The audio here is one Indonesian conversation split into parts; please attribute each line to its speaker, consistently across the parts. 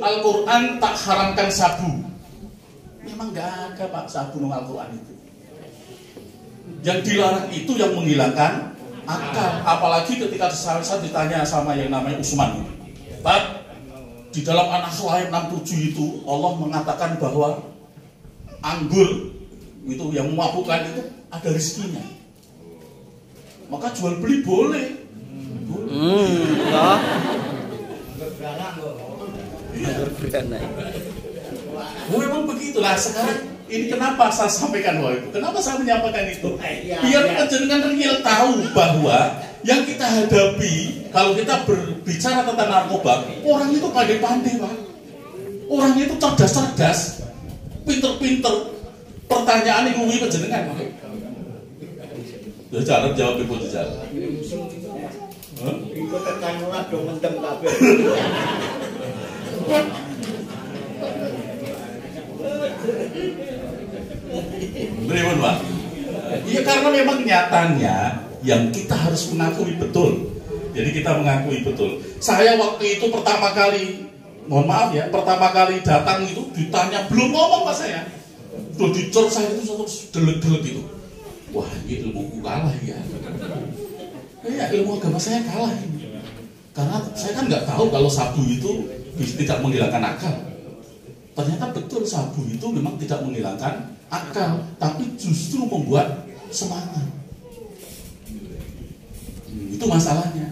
Speaker 1: Al-Quran tak haramkan sabu. Memang nggak ada Pak sabu nang Al-Quran itu. Yang dilarang itu yang menghilangkan akal. Apalagi ketika saya ditanya sama yang namanya Usman, Pak, di dalam An-Nahl ayat 67 itu Allah mengatakan bahwa anggur itu yang memabukkan itu ada rezekinya. Maka jual beli boleh. Memang begitulah. Sekarang ini kenapa saya sampaikan bahwa itu? Kenapa saya menyampaikan itu? Biar penjenengan real tahu bahwa yang kita hadapi kalau kita berbicara tentang narkoba, orang itu pandai-pandai, Pak. Orang itu cerdas-cerdas, pinter-pinter. Pertanyaan yang ngomongin penjenengan, Pak. Ya jangan jawab ibu jalan.
Speaker 2: Ikut terkanungan dong mentem kabeh.
Speaker 1: Beriman Pak. Iya karena memang nyatanya yang kita harus mengakui betul. Jadi kita mengakui betul. Saya waktu itu pertama kali, mohon maaf ya, pertama kali datang itu ditanya belum ngomong Pak saya. Udah dicor saya itu terus delek-delek itu. Wah ini ilmuku kalah ya. Ya ilmu agama saya kalah ini. Karena saya kan nggak tahu kalau sabu itu tidak menghilangkan akal. Ternyata betul sabu itu memang tidak menghilangkan akal, tapi justru membuat semangat. Itu masalahnya.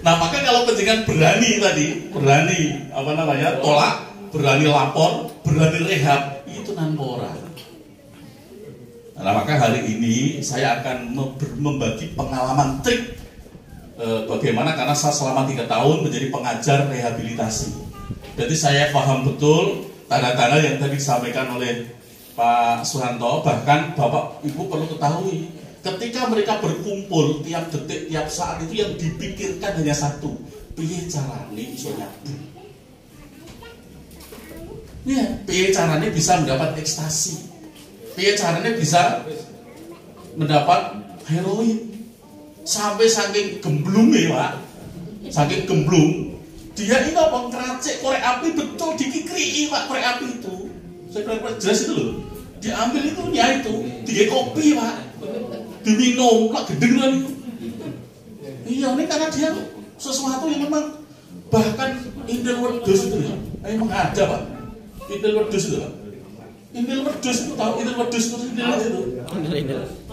Speaker 1: Nah maka kalau penjenengan berani tadi, berani apa namanya tolak, berani lapor, berani rehab, itu nanpora. Nah maka hari ini saya akan membagi pengalaman trik bagaimana, karena saya selama 3 tahun menjadi pengajar rehabilitasi. Jadi saya paham betul tanda-tanda yang tadi disampaikan oleh Pak Suhanto. Bahkan Bapak Ibu perlu ketahui, ketika mereka berkumpul tiap detik, tiap saat itu yang dipikirkan hanya satu, piye carane iso nyabu. Ya, piye carane bisa mendapat ekstasi. Piye carane bisa mendapat heroin. Sampai saking gemblungnya Pak, saking gemblung, dia ini apa ngeracik korek api betul dikikri Pak, korek api itu. Saya kira jelas itu loh. Diambil itu ya itu, tiga kopi Pak, diminum, lah gedengan itu. Iya ini karena dia sesuatu yang memang bahkan indel wedus itu ya, memang ada Pak, indel wedus itu Pak. Indel wedus itu tahu, indel wedus itu indel itu.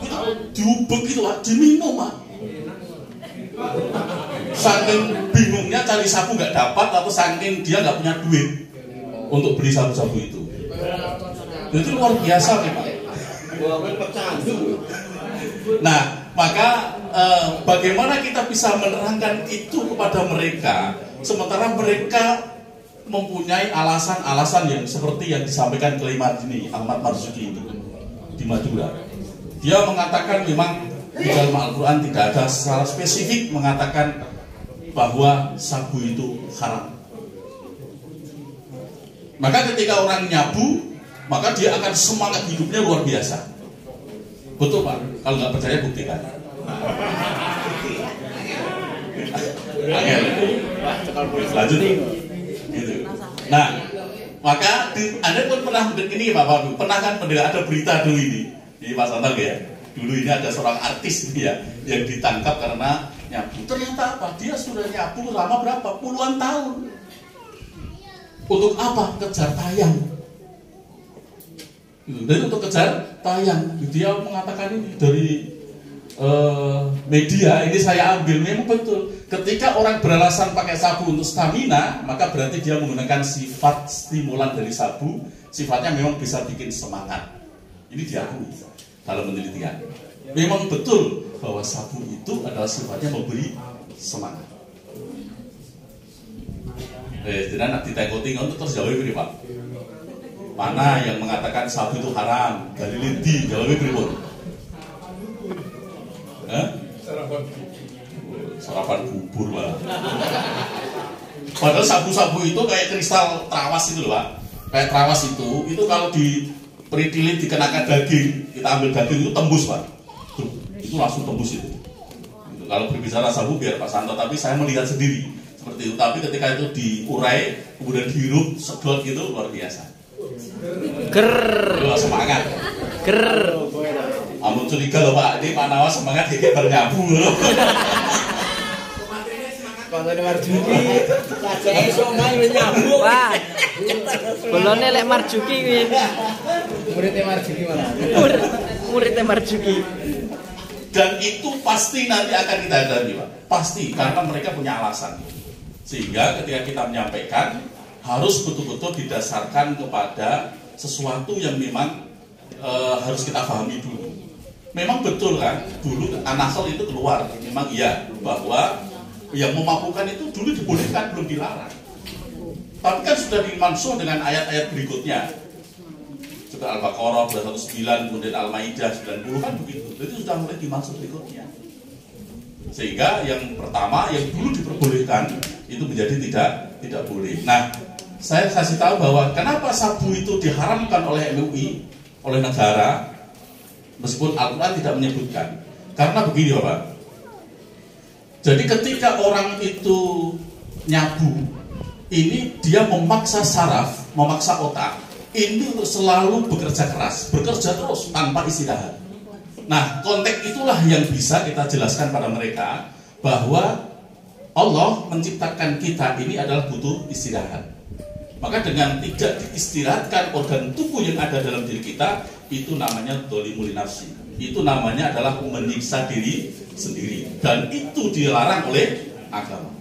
Speaker 1: Itu diubek itu Pak, diminum Pak. Saking bingungnya cari sabu nggak dapat, atau saking dia nggak punya duit untuk beli sabu-sabu itu. Itu luar biasa nih Pak. Nah maka bagaimana kita bisa menerangkan itu kepada mereka, sementara mereka mempunyai alasan-alasan yang seperti yang disampaikan kelima ini Ahmad Marzuki itu di Madura. Dia mengatakan memang di dalam Al-Quran tidak ada secara spesifik mengatakan bahwa sabu itu haram. Maka ketika orang nyabu, maka dia akan semangat hidupnya luar biasa. Betul Pak? Kalau nggak percaya buktikan. Lanjut. Gitu. Nah, maka Anda pun pernah ini Bapak, pernah kan mendengar ada berita dulu ini Mas Antal ya. Dulu ini ada seorang artis ya yang ditangkap karena nyabu. Ternyata apa? Dia sudah nyabu lama berapa? Puluhan tahun. Untuk apa? Kejar tayang. Dan untuk kejar tayang, dia mengatakan ini dari media. Ini saya ambil, memang betul. Ketika orang beralasan pakai sabu untuk stamina, maka berarti dia menggunakan sifat stimulan dari sabu. Sifatnya memang bisa bikin semangat. Ini diakui dalam penelitian. Memang betul bahwa sabu itu adalah sifatnya memberi semangat. Jadi nanti ditengok untuk terus jawab ini Pak. Mana yang mengatakan sabu itu haram? Dari linti jawab ini Pak. Sarapan bubur Pak. Padahal sabu-sabu itu kayak kristal trawas itu loh Pak. Kayak trawas itu kalau di peritilin dikenakan daging, kita ambil daging itu tembus Pak. Itu langsung tembus itu. Kalau berbicara sabu biar Pak Santo, tapi saya melihat sendiri seperti itu. Tapi ketika itu diurai, kemudian dihirup, sedot gitu, luar biasa.
Speaker 3: Ger.
Speaker 1: Wah, semangat.
Speaker 3: Ger.
Speaker 1: Amun curiga loh Pak, ini Pak Nawas semangat kayak bernyabu loh.
Speaker 2: Pangane Marjuki. Kacake iso main nyambung.
Speaker 3: Wah. Bolone lek Marjuki kuwi.
Speaker 2: Muridnya Marjuki malah.
Speaker 3: Muridnya Marjuki.
Speaker 1: Dan itu pasti nanti akan kita hadapi Pak. Pasti, karena mereka punya alasan. Sehingga ketika kita menyampaikan, harus betul-betul didasarkan kepada sesuatu yang memang harus kita pahami dulu. Memang betul kan, dulu An-Nahl itu keluar, memang iya, bahwa yang memabukkan itu dulu dibolehkan, belum dilarang. Tapi kan sudah dimansuh dengan ayat-ayat berikutnya. Juga Al-Baqarah 219, kemudian Al-Maidah 90 kan begitu. Jadi sudah mulai dimansuh berikutnya. Sehingga yang pertama yang dulu diperbolehkan itu menjadi tidak boleh. Nah, saya kasih tahu bahwa kenapa sabu itu diharamkan oleh MUI, oleh negara, meskipun Al-Quran tidak menyebutkan. Karena begini Bapak. Jadi ketika orang itu nyabu, ini dia memaksa saraf, memaksa otak, ini untuk selalu bekerja keras, bekerja terus tanpa istirahat. Nah, konteks itulah yang bisa kita jelaskan pada mereka bahwa Allah menciptakan kita ini adalah butuh istirahat. Maka dengan tidak diistirahatkan organ tubuh yang ada dalam diri kita, itu namanya dolimul nafsi. Itu namanya adalah menyiksa diri sendiri. Dan itu dilarang oleh agama.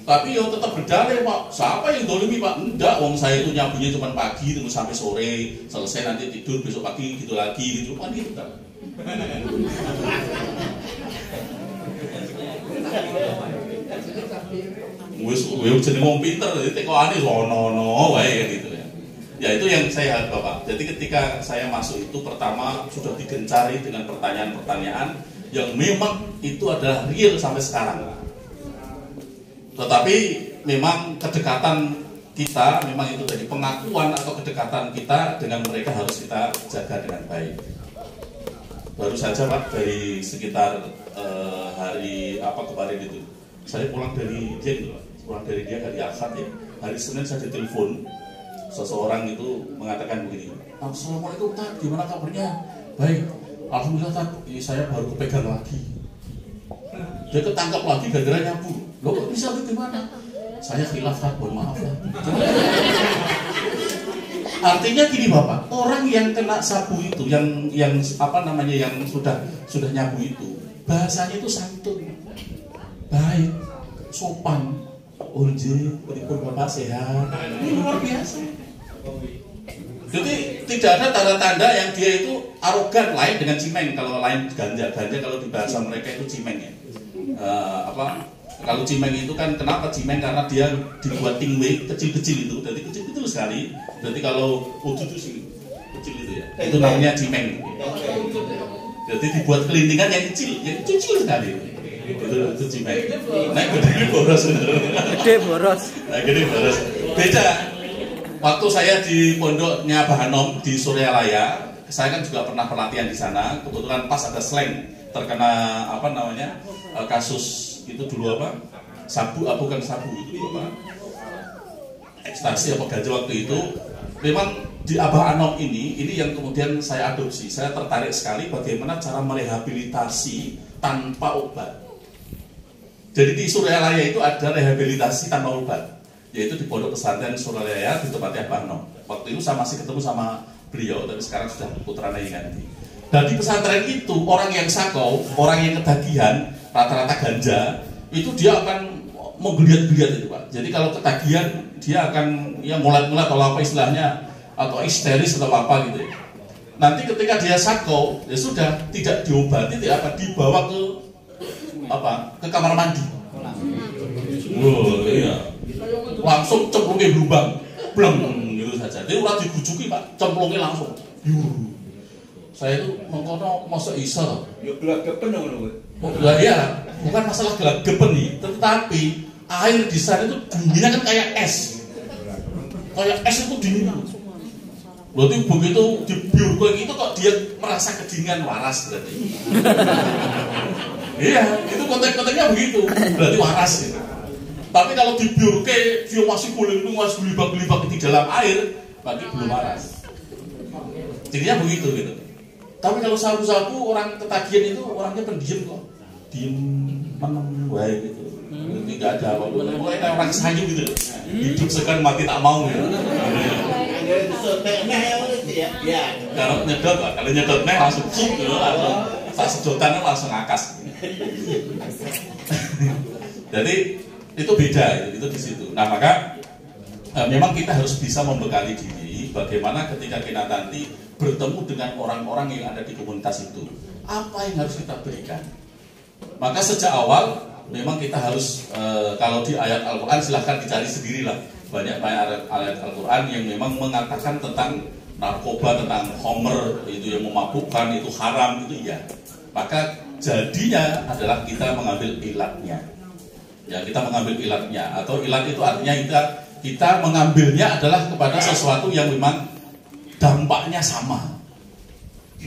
Speaker 1: Tapi ya tetap berdalih Pak. Siapa yang dolimi Pak? Enggak, wong saya itu nyabunya cuma pagi terus sampai sore, selesai nanti tidur, besok pagi gitu lagi gitu kan gitu kan. Wis jeneng wong pinter jadi tekokane sono wae gitu ya. Ya itu yang saya harap Bapak. Jadi ketika saya masuk itu pertama sudah digencari dengan pertanyaan-pertanyaan yang memang itu adalah real sampai sekarang. Tetapi memang kedekatan kita, memang itu dari pengakuan atau kedekatan kita dengan mereka harus kita jaga dengan baik. Baru saja Pak, dari sekitar hari apa kemarin itu, saya pulang dari dia hari Ahad ya. Hari Senin saya ditelepon, seseorang itu mengatakan begini, Assalamualaikum Tat, gimana kabarnya? Baik, Alhamdulillah Tat, ini saya baru kepegang lagi. Dia ketangkap lagi gara-gara nyabu. Loh kok bisa bagaimana? Saya khilaf Tat, mohon maaf Tat. Artinya gini Bapak, orang yang kena sabu itu, yang apa namanya, yang sudah nyabu itu, bahasanya itu santun, baik, sopan, unji, berikut Bapak sehat, ini luar biasa. Jadi tidak ada tanda-tanda yang dia itu arogan, lain dengan cimeng. Kalau lain ganja kalau di bahasa mereka itu cimeng ya. Kalau cimeng itu kan kenapa cimeng, karena dia dibuat tingwe kecil-kecil itu, jadi kecil-kecil sekali. Jadi kalau utuh itu sih kecil itu ya, itu namanya cimeng. Jadi dibuat kelintingan yang kecil sekali. Itu cimeng. Nah gede boros. Gede boros. Beda. Waktu saya di pondoknya Bahanom di Suryalaya, saya kan juga pernah pelatihan di sana. Kebetulan pas ada slang terkena apa namanya kasus itu dulu apa? Sabu, bukan sabu itu apa? Ekstasi apa ganja waktu itu. Memang di Abah Anom ini yang kemudian saya adopsi. Saya tertarik sekali bagaimana cara merehabilitasi tanpa obat. Jadi di Suryalaya itu ada rehabilitasi tanpa obat, yaitu di pondok pesantren Suryalaya di tempatnya Abah Anom. Waktu itu saya masih ketemu sama beliau, tapi sekarang sudah putranya yang ganti. Dan di pesantren itu orang yang sakau, orang yang ketagihan, rata-rata ganja, itu dia akan menggeliat-geliat itu Pak. Jadi kalau ketagihan dia akan ya mulat-mulat atau apa istilahnya, atau histeris atau apa gitu ya. Nanti ketika dia sakau, ya sudah tidak diobati, tidak akan dibawa ke kamar mandi. Iya. Langsung cemplungnya berubah, bleng gitu saja. Dia udah digujuki Pak, cemplungnya langsung. Saya itu mengkono masa isa.
Speaker 2: Ya gelap-gepen ngono.
Speaker 1: Lah ya, bukan masalah gelap-gepen nih, tetapi air di sana itu dinginnya kan kayak es. Kayak es itu dingin. Berarti begitu dibiurkan itu kok dia merasa kejingan waras berarti. Iya, itu konteks-konteksnya begitu. Berarti waras gitu. Tapi kalau dibiurke dia masih guling masih gelibak-gelibak di dalam air, berarti belum waras. Jadinya begitu gitu. Tapi kalau sabu-sabu orang ketagihan itu orangnya pendiam kok. Diem meneng wae gitu. Tidak ada apa-apa. Pokoknya kayak orang sayu gitu. Hidup segan mati tak mau gitu. Kalau nyedot, kalau nyedotnya langsung cip gitu, langsung tak sedotan langsung ngakas. Jadi itu beda, itu di situ. Nah maka memang kita harus bisa membekali diri bagaimana ketika kita nanti bertemu dengan orang-orang yang ada di komunitas itu, apa yang harus kita berikan. Maka sejak awal memang kita harus kalau di ayat Al-Quran silahkan dicari sendirilah, banyak ayat Al-Quran yang memang mengatakan tentang narkoba, tentang homer itu yang memabukkan, itu haram, itu iya. Maka jadinya adalah kita mengambil ilatnya. Ya, kita mengambil ilatnya, atau ilat itu artinya kita mengambilnya adalah kepada sesuatu yang memang dampaknya sama.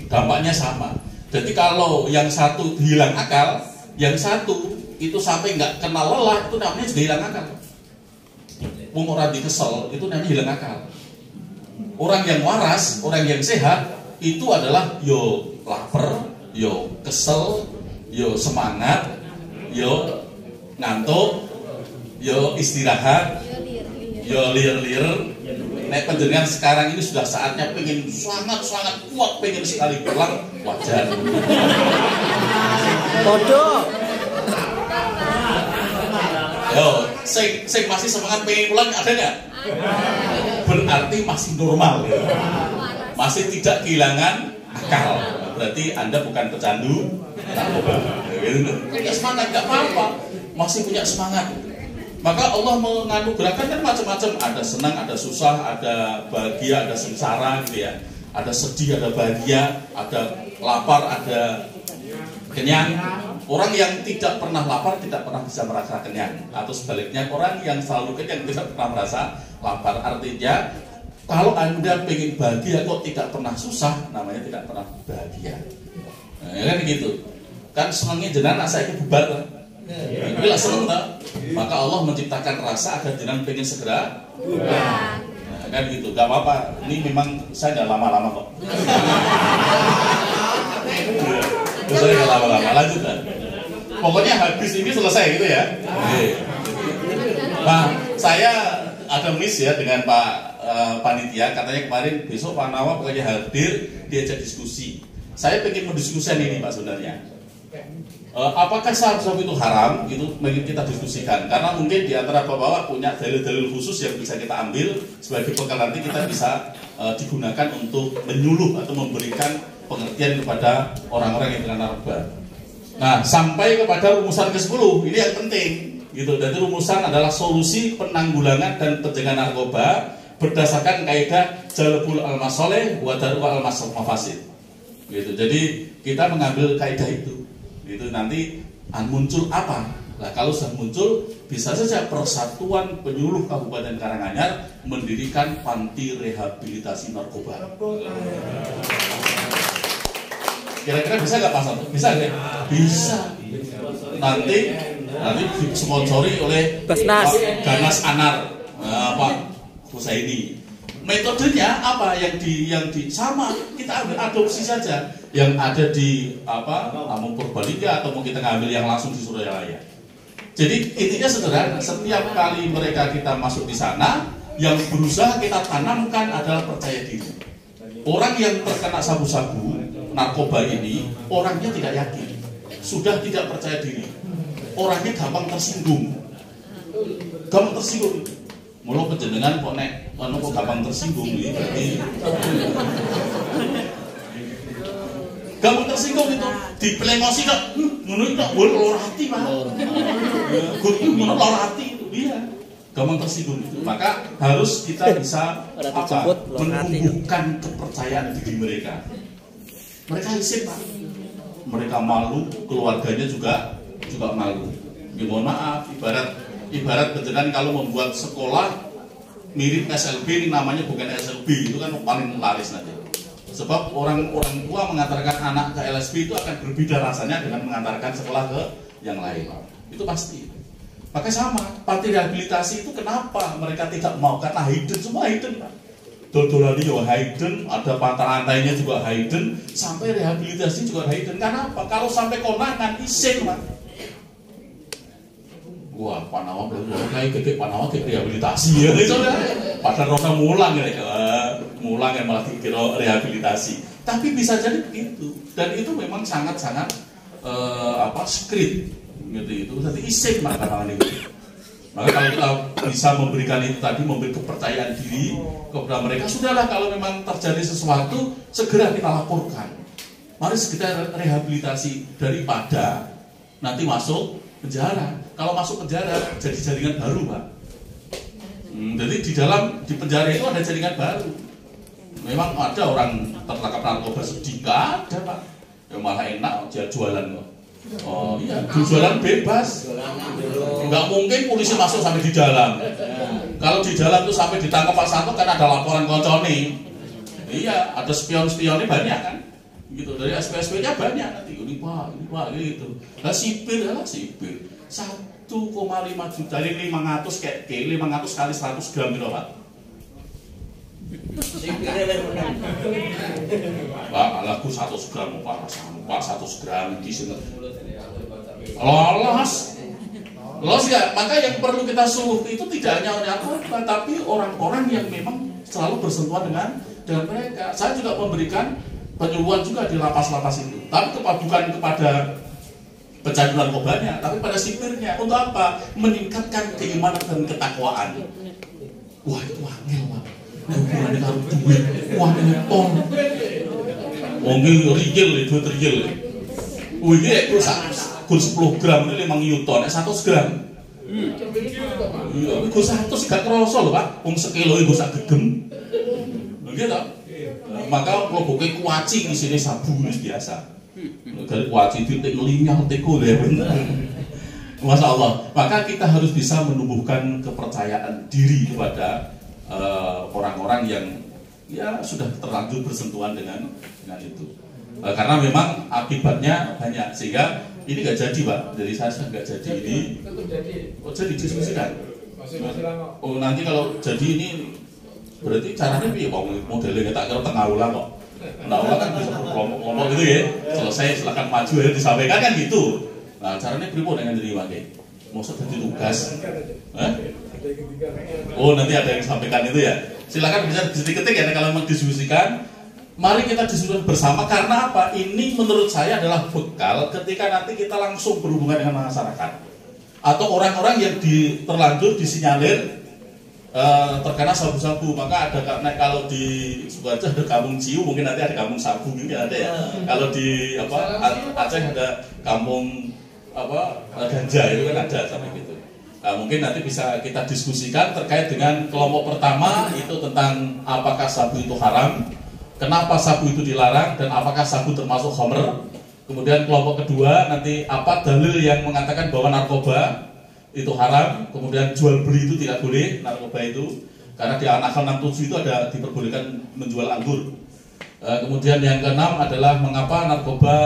Speaker 1: Dampaknya sama. Jadi kalau yang satu hilang akal, yang satu itu sampai nggak kenal lelah, itu namanya juga hilang akal. Wong ora kesel, itu namanya hilang akal. Orang yang waras, orang yang sehat, itu adalah yo lapar, yo kesel, yo semangat, yo ngantuk, yo istirahat, yo lir-lir. Nek panjenengan sekarang ini sudah saatnya pengen sangat kuat, pengen sekali pulang, wajar.
Speaker 3: Bodoh.
Speaker 1: Yo, sing masih semangat pengen pulang ada nggak? Berarti masih normal, ya. Masih tidak kehilangan akal. Berarti Anda bukan pecandu narkoba. Punya semangat nggak apa-apa, masih punya semangat. Maka Allah menganugerahkan kan macam-macam, ada senang, ada susah, ada bahagia, ada sengsara gitu ya. Ada sedih, ada bahagia, ada lapar, ada kenyang. Orang yang tidak pernah lapar tidak pernah bisa merasa kenyang, atau sebaliknya orang yang selalu kenyang tidak pernah merasa lapar. Artinya kalau Anda pengen bahagia kok tidak pernah susah, namanya tidak pernah bahagia. Nah, kan begitu. Kan senangnya jenengan saya bubar kan. Bila seneng tak, maka Allah menciptakan rasa agar jenengan pengen segera bubar. Nah, kan gitu. Gak apa-apa. Ini memang saya nggak lama-lama kok. Saya nggak lama-lama, lanjutkan. Pokoknya habis ini selesai gitu ya. Nah, saya ada miss ya dengan Pak panitia. Katanya kemarin besok Pak Nawa pokoknya hadir, diajak diskusi. Saya pengen mendiskusikan ini Pak sebenarnya. Apakah sabu-sabu itu haram? Itu mungkin kita diskusikan. Karena mungkin di antara bapak-bapak punya dalil-dalil khusus yang bisa kita ambil sebagai bekal nanti kita bisa digunakan untuk menyuluh atau memberikan pengertian kepada orang-orang yang dengan narkoba. Nah, sampai kepada rumusan ke-10, ini yang penting gitu. Jadi rumusan adalah solusi penanggulangan dan pencegahan narkoba berdasarkan kaidah jalbul al-masoleh wa darul al-mafasid. Gitu. Jadi kita mengambil kaidah itu. Itu nanti muncul apa? Nah, kalau sudah muncul, bisa saja Persatuan Penyuluh Kabupaten Karanganyar mendirikan panti rehabilitasi narkoba. Kira-kira bisa nggak Pak Santo? Bisa nggak? Bisa. Nanti disponsori oleh
Speaker 3: Basnas,
Speaker 1: Ganas Anar, Pak Husaini. Metodenya apa yang di sama kita ambil adopsi saja yang ada di Lampung Purbalingga atau mau kita ngambil yang langsung di Surabaya. Jadi intinya sederhana, setiap kali mereka kita masuk di sana, yang berusaha kita tanamkan adalah percaya diri. Orang yang terkena sabu-sabu narkoba ini orangnya tidak yakin, sudah tidak percaya diri, orangnya gampang tersinggung. Mula penjenengan kok nek kok gampang tersinggung iki berarti gampang tersinggung itu diplengosi kok ngono iki kok loro hati Pak. Ngono loro hati itu dia gampang tersinggung itu. Maka harus kita bisa menumbuhkan kepercayaan diri mereka. Mereka isin Pak. Mereka malu, keluarganya juga malu. Ya, mohon maaf, ibarat penjenengan kalau membuat sekolah mirip SLB, ini namanya bukan SLB, itu kan paling laris nanti. Sebab orang tua mengantarkan anak ke LSB itu akan berbeda rasanya dengan mengantarkan sekolah ke yang lain. Itu pasti. Maka sama, panti rehabilitasi itu kenapa mereka tidak mau? Karena hidden, semua hidden Pak. Dodolani juga hidden, ada pantai-pantainya juga hidden, sampai rehabilitasi juga hidden. Kenapa? Kalau sampai konangan, isin Pak. Wah, Panawa belum kayak gede, Panawa kayak rehabilitasi ya, padahal orang mulang ya, mulang yang malah dikira rehabilitasi. Tapi bisa jadi begitu, dan itu memang sangat-sangat script gitu itu. Jadi isim makanan itu. Maka kalau kita bisa memberikan itu tadi, memberi kepercayaan diri kepada mereka, sudahlah kalau memang terjadi sesuatu segera kita laporkan. Mari kita rehabilitasi daripada nanti masuk penjara. Kalau masuk penjara jadi jaringan baru Pak. Jadi di penjara itu ada jaringan baru. Memang ada orang tertangkap narkoba sedih, nggak ada Pak. Yang malah enak dia jualan kok. Oh iya, jualan bebas. Nggak mungkin polisi masuk sampai di dalam. Kalau di dalam tuh sampai ditangkap Pak Santo kan ada laporan konconi. Iya, ada spion-spionnya banyak kan. Gitu, dari SP-SP-nya banyak nanti. Ini Pak, gitu. Lah sipir. 1,5 juta dari 500 kayak 500 kali 100 gram gitu Pak. Pak, lagu 100 gram Pak, Pak 100 gram di sini. Lolos ya, maka yang perlu kita suruh itu tidak hanya orang tapi orang-orang yang memang selalu bersentuhan dengan mereka. Saya juga memberikan penyuluhan juga di lapas-lapas itu, tapi bukan kepada pecandu narkobanya, tapi pada sipirnya. Untuk apa? Meningkatkan keimanan dan ketakwaan. Wah itu angel Pak. Hubungannya harus duit, wah ini ton. Mungkin rigel, duit rigel. Wih ini kun 10 gram ini 5 newton, 100 gram. Iya, gue 100 gak kerasa loh Pak. Wong sekilo gue sak gegem. Begitu. Maka kalau bukan kuaci di sini sabu biasa. Dari kuaci titik linyal teko ya benar. Masya Allah. Maka kita harus bisa menumbuhkan kepercayaan diri kepada orang-orang yang ya sudah terlanjur bersentuhan dengan itu. Karena memang akibatnya banyak sehingga ini nggak jadi Pak. Jadi saya nggak jadi ini. Oh jadi diskusikan. Oh nanti kalau jadi ini berarti caranya piye Pak? Modelnya tak kira tengah ulang kok. Tengah ulang kan bisa kelompok gitu ya. Selesai silakan maju ya disampaikan kan gitu. Nah caranya pripun dengan diri wae? Maksud jadi tugas. Oh nanti ada yang sampaikan itu ya. Silakan bisa diketik ya kalau memang diskusikan. Mari kita diskusikan bersama karena apa? Ini menurut saya adalah bekal ketika nanti kita langsung berhubungan dengan masyarakat atau orang-orang yang terlanjur disinyalir terkena sabu-sabu. Maka ada kalau di Sukoharjo ada kampung Ciu, mungkin nanti ada kampung sabu gitu ada ya. Kalau di Aceh ada kampung ganja itu kan ada sampai gitu. Nah, mungkin nanti bisa kita diskusikan terkait dengan kelompok pertama itu tentang apakah sabu itu haram, kenapa sabu itu dilarang, dan apakah sabu termasuk khamr. Kemudian kelompok kedua nanti apa dalil yang mengatakan bahwa narkoba itu haram, kemudian jual beli itu tidak boleh narkoba itu, karena di An-Nahl 67 itu ada diperbolehkan menjual anggur. Kemudian yang keenam adalah mengapa narkoba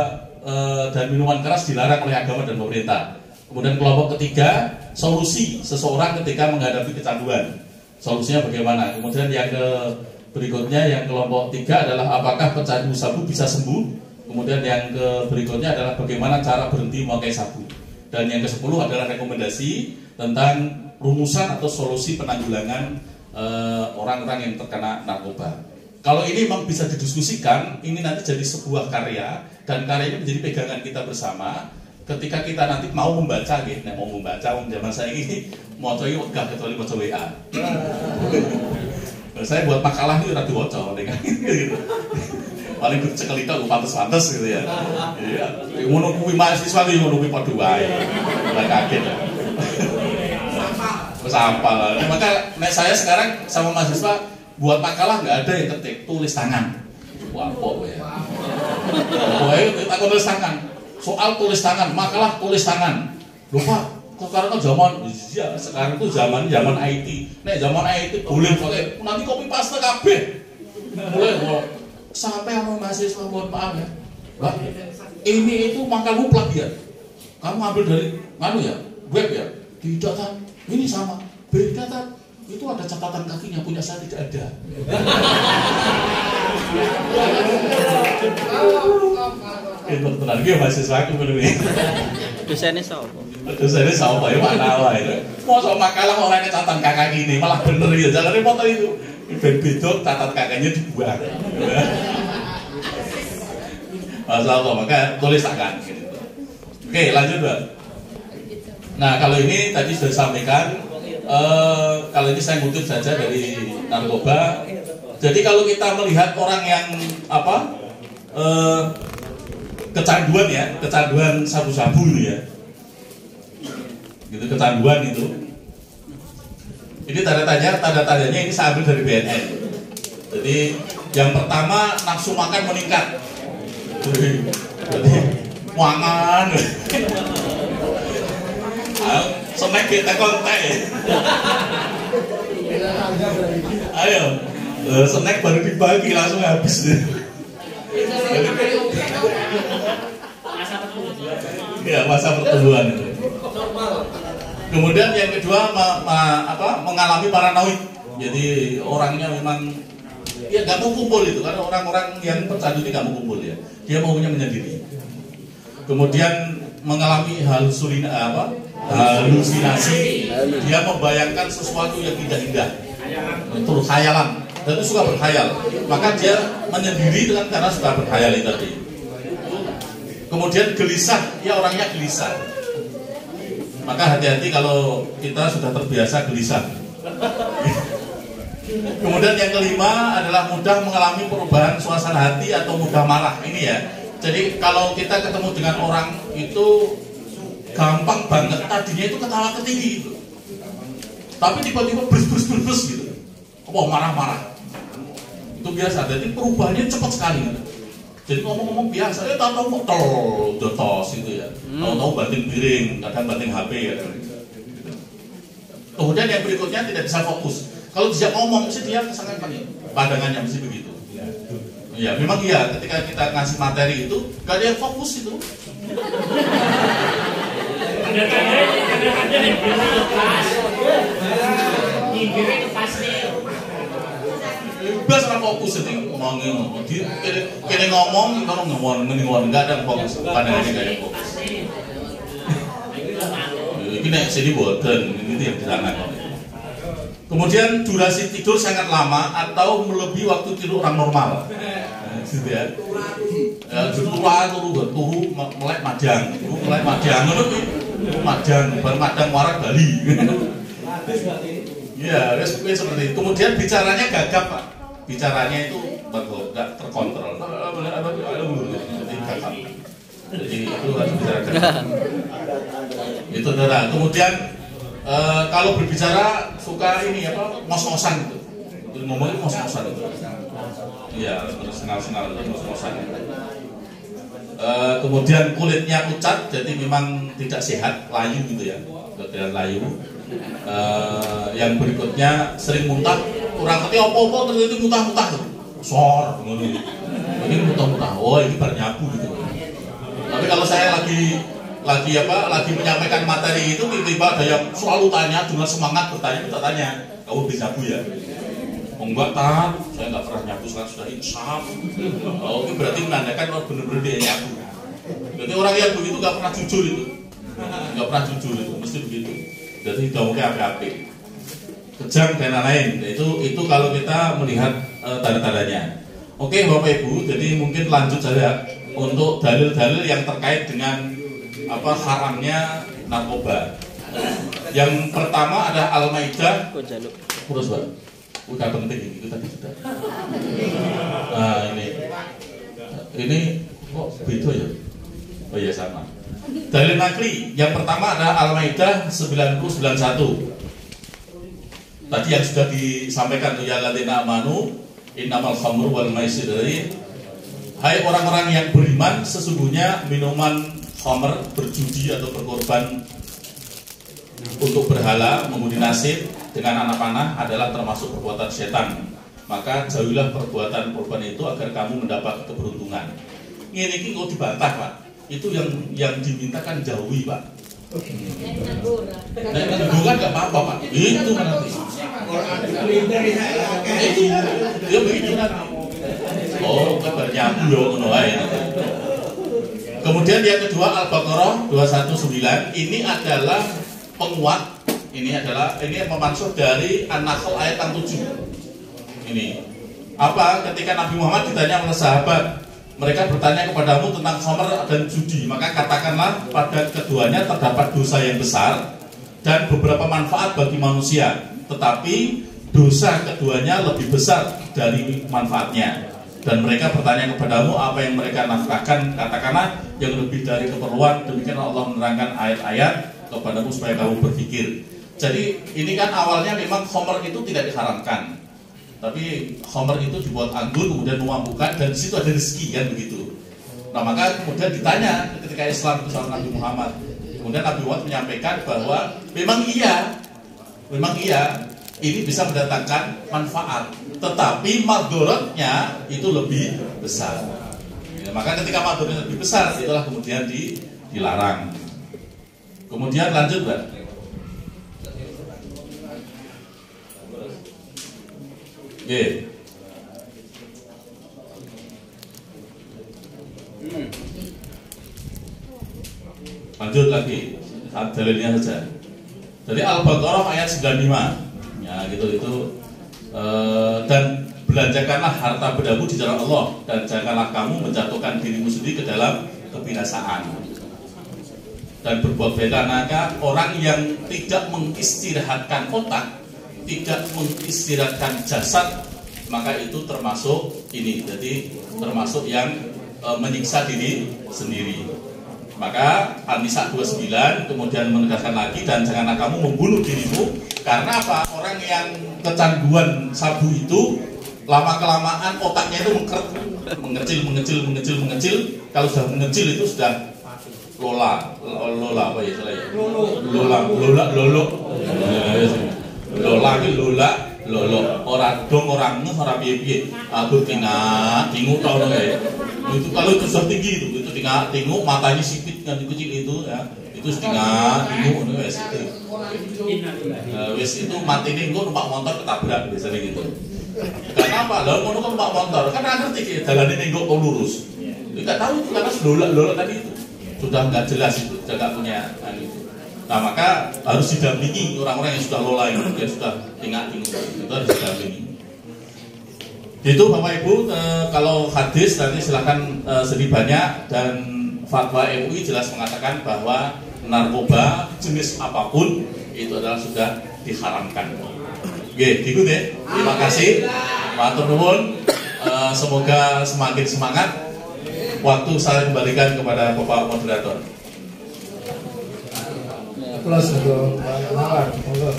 Speaker 1: dan minuman keras dilarang oleh agama dan pemerintah. Kemudian kelompok ketiga, solusi seseorang ketika menghadapi kecanduan. Solusinya bagaimana? Kemudian yang berikutnya yang kelompok tiga adalah apakah pecandu sabu bisa sembuh. Kemudian yang berikutnya adalah bagaimana cara berhenti memakai sabu. Dan yang ke-10 adalah rekomendasi tentang rumusan atau solusi penanggulangan orang-orang yang terkena narkoba. Kalau ini memang bisa didiskusikan, ini nanti jadi sebuah karya, dan karya ini menjadi pegangan kita bersama. Ketika kita nanti mau membaca, mau membaca, zaman saya ini mau coba enggak kecuali baca WA. Saya buat makalah itu rada waca gitu. Paling cekelita gue pantes-pantes gitu ya. Iya, ngono kuwi mahasiswa iki ngono kuwi padha wae. Ora kaget. Wes apa lah. Maka saya sekarang sama mahasiswa buat makalah nggak ada yang ketik, tulis tangan. Wah, kok ya. Pokoknya kita tulis tangan. Soal tulis tangan, makalah tulis tangan. Loh Pak, sekarang kan zaman, iya sekarang tuh zaman IT. Nek zaman IT boleh pakai nanti copy paste kabeh. Mulai sampai sama mahasiswa mohon maaf ya, Mbak, ini itu makamu plagiat. Kamu ambil dari ya, web ya? Tidak kan? Ini sama. Beda kan? Itu ada catatan kakinya, punya saya tidak ada. Itu tenang dia mahasiswa aku bener.
Speaker 3: Dosennya siapa?
Speaker 1: Dosennya siapa ya Pak Nawa itu. Mau sama makalah orangnya catatan kakak ini malah bener ya. Jangan repot itu. Ben bedok catat kakaknya dibuang. Masalah apa? Maka tulis akan gitu. Oke, lanjut Mbak. Nah, kalau ini tadi sudah disampaikan. Kalau ini saya ngutip saja dari narkoba. Jadi kalau kita melihat orang yang kecanduan ya, kecanduan sabu-sabu itu ya, gitu kecanduan itu. Ini tanda-tandanya ini saya ambil dari BNN. Jadi yang pertama nafsu makan meningkat. Jadi mangan. Snack kita kontak. Ayo, snack baru dibagi langsung habis. Ya, masa pertumbuhan itu. Kemudian yang kedua mengalami paranoid. Jadi orangnya memang ya nggak mau kumpul itu, karena orang-orang yang pecandu ini nggak mau kumpul ya. Dia maunya menyendiri. Kemudian mengalami halusinasi. Dia membayangkan sesuatu yang tidak indah. Itu khayalan. Dan itu suka berkhayal. Maka dia menyendiri dengan karena suka berkhayal itu tadi. Kemudian gelisah, ya orangnya gelisah. Maka hati-hati kalau kita sudah terbiasa gelisah. Kemudian yang kelima adalah mudah mengalami perubahan suasana hati atau mudah marah. Ini ya. Jadi kalau kita ketemu dengan orang itu gampang banget, tadinya itu ketawa ketinggi gitu. Tapi tiba-tiba bers gitu. Wah, marah-marah. Itu biasa. Jadi perubahannya cepat sekali gitu. Jadi ngomong-ngomong biasa, tahu-tahu udah tos itu ya. Tahu-tahu banting piring, kadang banting HP ya. Kemudian yang berikutnya tidak bisa fokus. Kalau dia ngomong mesti dia kesangan panik. Pandangannya mesti begitu. Ya, memang iya. Ketika kita ngasih materi itu, gak ada yang fokus itu. Bebas orang fokus itu ngomong, kira ngomong, nggak ada fokus, pandangannya nggak ada fokus. Ini yang sini boten, ini yang di sana. Kemudian durasi tidur sangat lama atau melebihi waktu tidur orang normal. Gitu ya. Turu melek madang, baru madang warak Bali. Ya, seperti itu. Kemudian bicaranya gagap Pak. Bicaranya itu nggak terkontrol. Jadi gagap. Jadi itu harus bicara gagap. Itu adalah. Kemudian kalau berbicara suka ini ngos-ngosan gitu. Ngomongnya ngos-ngosan itu. Iya, terus senal-senal ngos-ngosan. Kemudian kulitnya pucat, jadi memang tidak sehat, layu gitu ya, kemudian layu. Yang berikutnya sering muntah, kurang ngerti apa-apa terus muntah-muntah gitu. Sor, ini muntah-muntah. Oh, ini baru nyabu gitu. Tapi kalau saya lagi menyampaikan materi itu tiba-tiba ada yang selalu tanya dengan semangat bertanya, kamu bisa nyabu ya? Oh enggak tak, saya nggak pernah nyabu, sekarang sudah insaf. Oh, itu berarti menandakan orang benar-benar dia nyabu. Jadi orang yang begitu nggak pernah jujur itu, mesti begitu. Jadi nggak mungkin api-api, kejam dan lain-lain. Itu kalau kita melihat tanda-tandanya. Oke Bapak Ibu, jadi mungkin lanjut saja untuk dalil-dalil yang terkait dengan haramnya narkoba. Yang pertama ada Al-Maidah. Terus Pak. Udah penting itu tadi sudah. Nah ini kok beda ya? Oh ya sama. Dalil nakli yang pertama ada Al-Maidah 90-91. Tadi yang sudah disampaikan ya alladzina amanu innamal khamru wal maisir. Hai orang-orang yang beriman, sesungguhnya minuman khamr, berjudi atau berkorban untuk berhala, mengundi nasib dengan anak panah adalah termasuk perbuatan setan. Maka jauhilah perbuatan itu agar kamu mendapat keberuntungan. Ini kok dibantah, Pak. Itu yang dimintakan jauhi, Pak. Nah, kan nggak apa-apa, Pak. Itu nanti. Ya begitu nanti. Oh, kabarnya aku ya. Kemudian yang kedua Al-Baqarah 219 ini adalah penguat. Ini pemansur dari An-Nahl ayat 7. Ini apa? Ketika Nabi Muhammad ditanya oleh sahabat, mereka bertanya kepadamu tentang khamr dan judi, maka katakanlah pada keduanya terdapat dosa yang besar dan beberapa manfaat bagi manusia, tetapi dosa keduanya lebih besar dari manfaatnya. Dan mereka bertanya kepadamu apa yang mereka nafkahkan, katakanlah yang lebih dari keperluan. Demikian Allah menerangkan ayat-ayat kepadamu supaya kamu berpikir. Jadi ini kan awalnya memang khamr itu tidak diharamkan, tapi khamr itu dibuat anggur kemudian memabukkan, dan di situ ada rezeki kan begitu. Nah maka kemudian ditanya ketika Islam itu sama Nabi Muhammad, kemudian Nabi Muhammad menyampaikan bahwa memang iya ini bisa mendatangkan manfaat, tetapi madorotnya itu lebih besar. Ya, maka ketika madorotnya lebih besar, itulah kemudian dilarang. Kemudian lanjut, Pak. Oke. Lanjut lagi, dalilnya saja. Jadi Al-Baqarah ayat 95. Ya gitu dan belanjakanlah harta bedamu di jalan Allah, dan janganlah kamu menjatuhkan dirimu sendiri ke dalam kebinasaan. Dan berbuat beda maka orang yang tidak mengistirahatkan otak, tidak mengistirahatkan jasad, maka itu termasuk ini. Jadi termasuk yang menyiksa diri sendiri. Maka An-Nisa 29 kemudian menegaskan lagi, dan janganlah kamu membunuh dirimu. Karena apa? Orang yang kecanduan sabu itu lama-kelamaan otaknya itu mengecil. Kalau sudah mengecil itu sudah lola apa ya istilahnya? Lolo. Orang dong orang piye. Aku tingu tau nggak ya? Itu kalau itu sudah tinggi itu tingu matanya sipit kan kecil itu ya. Itu tingu wes itu. Wes itu mati nih, gue numpak motor ketabrak biasanya gitu. Karena apa? Lalu mau numpak motor kan ngerti ya jalannya nih gue lurus. Nggak tahu itu karena lola tadi itu sudah nggak jelas itu, nggak punya itu. Nah maka harus didampingi orang-orang yang sudah lola ini, yang sudah tingu itu harus didampingi. Itu Bapak Ibu, kalau hadis nanti silahkan sedih banyak, dan fatwa MUI jelas mengatakan bahwa narkoba jenis apapun itu adalah sudah diharamkan. Oke, gitu deh. Terima kasih, matur nuwun. Semoga semakin semangat. Waktu saya kembalikan kepada Bapak Moderator.
Speaker 2: Aplaus untuk Pak Nawan. Monggo.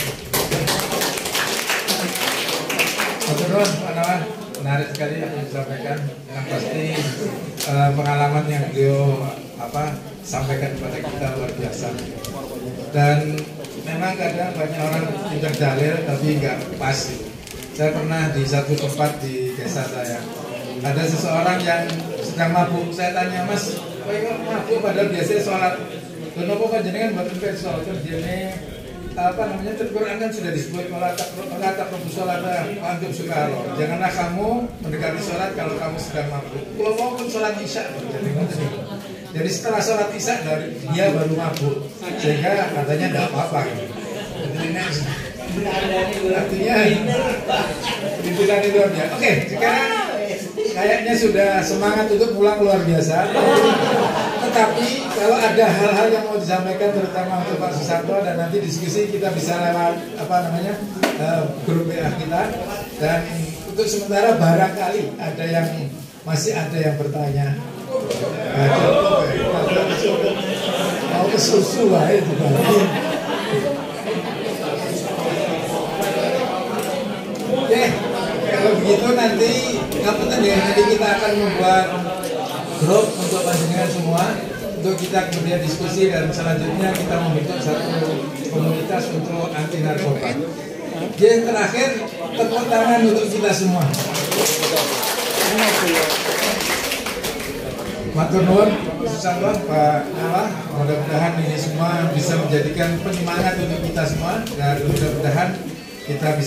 Speaker 2: Matur nuwun Pak Nawan. Menarik sekali yang disampaikan. Yang pasti pengalaman yang beliau sampaikan kepada kita luar biasa. Dan memang kadang banyak orang pintar dalil tapi nggak pas. Saya pernah di satu tempat di desa saya, ada seseorang yang sedang mabuk. Saya tanya, Mas, kok mabuk padahal biasanya sholat? Kenapa kan jenengan buat investor? Kerjanya Al-Quran kan sudah disebut la taqrabu sholata wa antum sukara. Janganlah kamu mendekati sholat kalau kamu sedang mabuk. Kalau mau pun sholat isya, jadi setelah sholat isya dia baru mabuk, sehingga katanya tidak apa-apa. Artinya pimpinan itu ya. Oke, sekarang kayaknya sudah semangat untuk pulang luar biasa. Tetapi kalau ada hal-hal yang mau disampaikan terutama untuk Pak Susarto, dan nanti diskusi kita bisa lewat grup WA kita. Dan untuk sementara barangkali masih ada yang bertanya. Mau ke susu lah itu Oke, kalau begitu nanti nanti kita akan membuat grup untuk panjenengan semua. untuk kita kemudian diskusi dan selanjutnya kita membentuk satu komunitas untuk anti narkoba. Yang terakhir, tepuk tangan untuk kita semua. Matur nuwun, insyaallah Pak Nala, mudah-mudahan ini semua bisa menjadikan penyemangat untuk kita semua dan mudah-mudahan kita bisa